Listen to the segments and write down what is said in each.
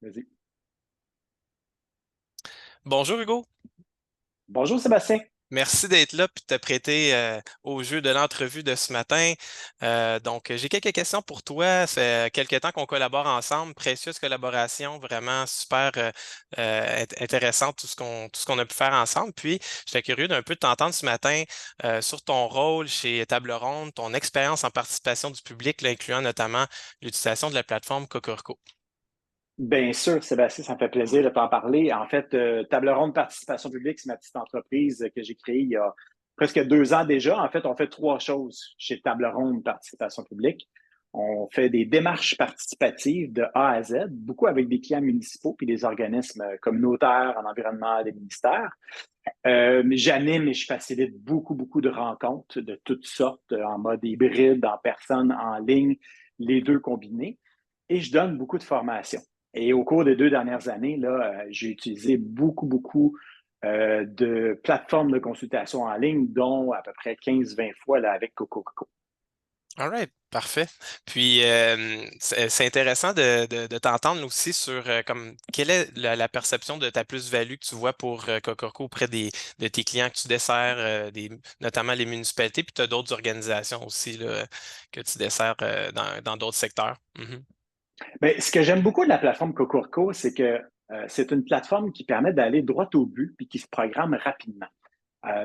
Vas-y. Bonjour Hugo, Bonjour Sébastien. merci d'être là et de te prêter au jeu de l'entrevue de ce matin. J'ai quelques questions pour toi. Ça fait quelques temps qu'on collabore ensemble, précieuse collaboration, vraiment super intéressante tout ce qu'on a pu faire ensemble. Puis, j'étais curieux d'un peu de t'entendre ce matin sur ton rôle chez Table Ronde, ton expérience en participation du public, là, incluant notamment l'utilisation de la plateforme Cocorico. Bien sûr, Sébastien, ça me fait plaisir de t'en parler. En fait, Table Ronde Participation Publique, c'est ma petite entreprise que j'ai créée il y a presque 2 ans déjà. En fait, on fait trois choses chez Table Ronde Participation Publique. On fait des démarches participatives de A à Z, beaucoup avec des clients municipaux puis des organismes communautaires en environnement des ministères. J'anime et je facilite beaucoup, beaucoup de rencontres de toutes sortes, en mode hybride, en personne, en ligne, les deux combinés. Et je donne beaucoup de formations. Et au cours des 2 dernières années, là, j'ai utilisé beaucoup, beaucoup de plateformes de consultation en ligne, dont à peu près 15-20 fois là, avec Coco. All right, parfait. Puis, c'est intéressant de t'entendre aussi sur comme quelle est la perception de ta plus-value que tu vois pour Cocorico auprès de tes clients que tu desserres, notamment les municipalités, puis tu as d'autres organisations aussi là, que tu desserres dans d'autres secteurs. Mhm. Mais ce que j'aime beaucoup de la plateforme Coco, c'est que c'est une plateforme qui permet d'aller droit au but puis qui se programme rapidement.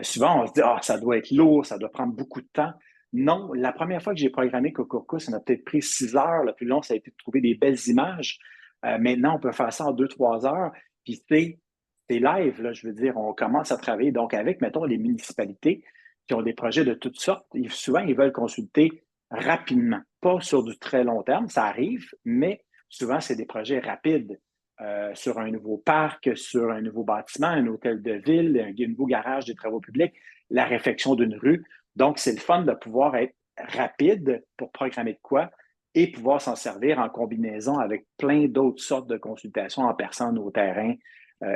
Souvent, on se dit, ah, ça doit être lourd, ça doit prendre beaucoup de temps. Non, la première fois que j'ai programmé Coco, ça m'a peut-être pris 6 heures. Le plus long, ça a été de trouver des belles images. Maintenant, on peut faire ça en 2, 3 heures. Puis c'est live, là, je veux dire, on commence à travailler. Donc, avec, mettons, les municipalités qui ont des projets de toutes sortes, souvent, ils veulent consulter rapidement, pas sur du très long terme. Ça arrive, mais souvent, c'est des projets rapides sur un nouveau parc, sur un nouveau bâtiment, un hôtel de ville, un nouveau garage des travaux publics, la réfection d'une rue. Donc, c'est le fun de pouvoir être rapide pour programmer de quoi et pouvoir s'en servir en combinaison avec plein d'autres sortes de consultations en personne, au terrain,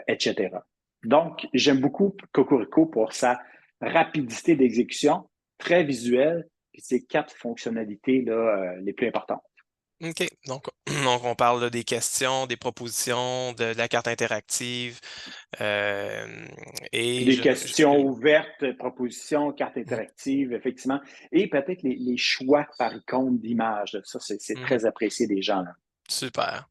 etc. Donc, j'aime beaucoup Cocorico pour sa rapidité d'exécution, très visuelle, et ses 4 fonctionnalités là, les plus importantes. OK. Donc, on parle là, des questions, des propositions, de la carte interactive. euh, et Des questions je- ouvertes, propositions, cartes interactives, effectivement, et peut-être les choix par icône d'image. Ça, c'est Mhm. très apprécié des gens, là. Super.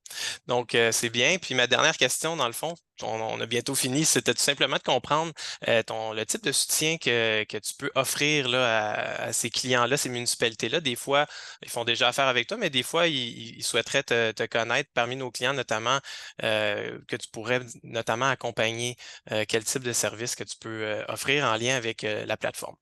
Donc, c'est bien. Puis ma dernière question, dans le fond, on a bientôt fini, c'était tout simplement de comprendre le type de soutien que tu peux offrir là, à ces clients-là, ces municipalités-là. Des fois, ils font déjà affaire avec toi, mais des fois, ils souhaiteraient te connaître parmi nos clients, notamment que tu pourrais notamment accompagner quel type de service que tu peux offrir en lien avec la plateforme.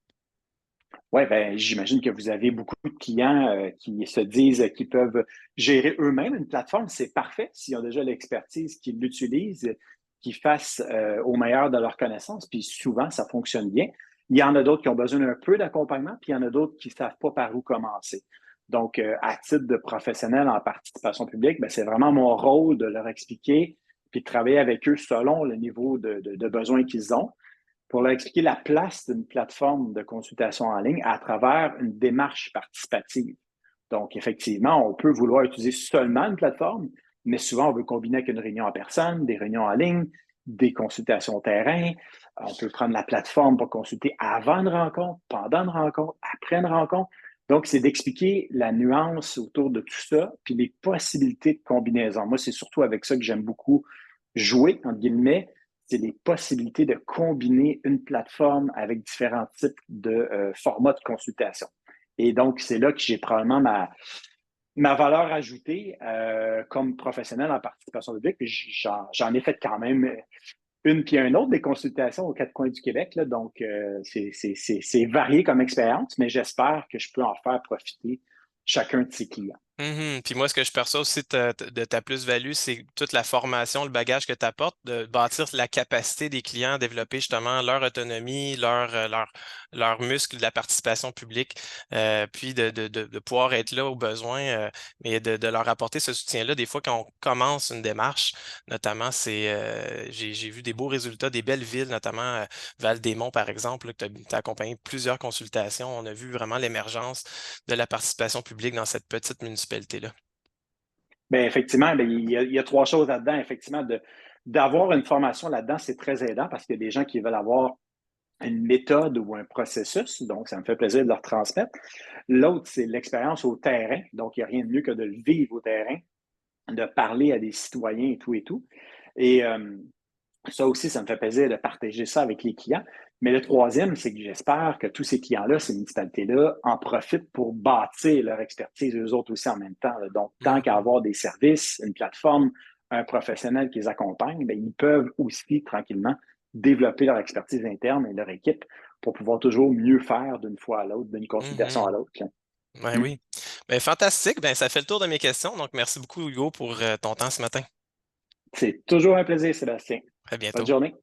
Oui, ben, j'imagine que vous avez beaucoup de clients qui se disent qu'ils peuvent gérer eux-mêmes une plateforme. C'est parfait s'ils ont déjà l'expertise, qu'ils l'utilisent, qu'ils fassent au meilleur de leur connaissance. Puis souvent, ça fonctionne bien. Il y en a d'autres qui ont besoin d'un peu d'accompagnement, puis il y en a d'autres qui ne savent pas par où commencer. Donc, à titre de professionnel en participation publique, ben, c'est vraiment mon rôle de leur expliquer, puis de travailler avec eux selon le niveau de besoin qu'ils ont pour leur expliquer la place d'une plateforme de consultation en ligne à travers une démarche participative. Donc, effectivement, on peut vouloir utiliser seulement une plateforme, mais souvent, on veut combiner avec une réunion en personne, des réunions en ligne, des consultations au terrain. On peut prendre la plateforme pour consulter avant une rencontre, pendant une rencontre, après une rencontre. Donc, c'est d'expliquer la nuance autour de tout ça, puis les possibilités de combinaison. Moi, c'est surtout avec ça que j'aime beaucoup jouer, entre guillemets, c'est les possibilités de combiner une plateforme avec différents types de formats de consultation. Et donc, c'est là que j'ai probablement ma valeur ajoutée comme professionnel en participation publique. Puis j'en ai fait quand même une puis un autre des consultations aux 4 coins du Québec. Là. Donc, c'est varié comme expérience, mais j'espère que je peux en faire profiter chacun de ses clients. Mhm. Puis moi, ce que je perçois aussi de ta plus-value, c'est toute la formation, le bagage que tu apportes, de bâtir la capacité des clients à développer justement leur autonomie, leur muscle de la participation publique, puis de pouvoir être là au besoin, mais de leur apporter ce soutien-là. Des fois, quand on commence une démarche, notamment, j'ai vu des beaux résultats, des belles villes, notamment Val-des-Monts, par exemple, là, que tu as accompagné plusieurs consultations. On a vu vraiment l'émergence de la participation publique dans cette petite municipalité-là. Bien, effectivement, bien, il y a trois choses là-dedans. Effectivement, d'avoir une formation là-dedans, c'est très aidant parce qu'il y a des gens qui veulent avoir une méthode ou un processus, donc ça me fait plaisir de leur transmettre. L'autre, c'est l'expérience au terrain, donc il n'y a rien de mieux que de le vivre au terrain, de parler à des citoyens et tout et tout. Et ça aussi, ça me fait plaisir de partager ça avec les clients. Mais le troisième, c'est que j'espère que tous ces clients-là, ces municipalités-là, en profitent pour bâtir leur expertise eux autres aussi en même temps. Là. Donc, tant qu'à Mhm. avoir des services, une plateforme, un professionnel qui les accompagne, bien, ils peuvent aussi tranquillement développer leur expertise interne et leur équipe pour pouvoir toujours mieux faire d'une fois à l'autre, d'une consultation à Mhm. l'autre. Ben oui. Ben, fantastique. Ben, ça fait le tour de mes questions. Donc, merci beaucoup, Hugo, pour ton temps ce matin. C'est toujours un plaisir, Sébastien. À Bonne bientôt. journée.